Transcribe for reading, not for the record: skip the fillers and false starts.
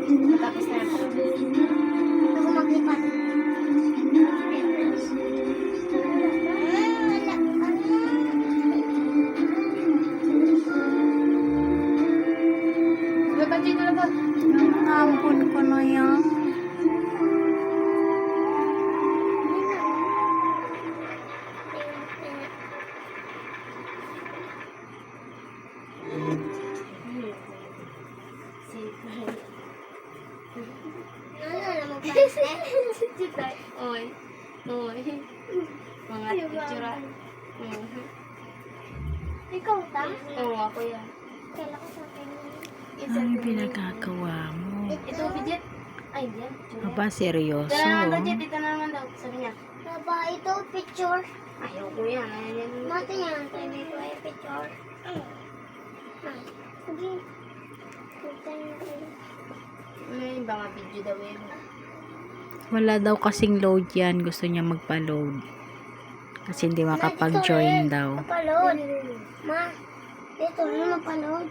Matapos na ako. Ako maglipat. Dapat dito na ba? Ampun ko na yan. Oy. Oy. Mga picture. Ikaw ta? Oo, ako yan. Kailan ko sa akin. Ano yung pinagkagawa mo? Ito, Bidget. Ay, yan. Aba, seryoso? Ito na naman daw, Jet. Ito na naman daw. Sabi niya. Baba, ito picture. Ayaw ko yan. Ayaw yan. Natin yan. Tayo ko ay picture. Sige. May mga video daw yan. Wala daw kasing load yan. Gusto niya magpa-load. Kasi hindi makapag-join daw. Mapaload. Ma, dito na mapaload.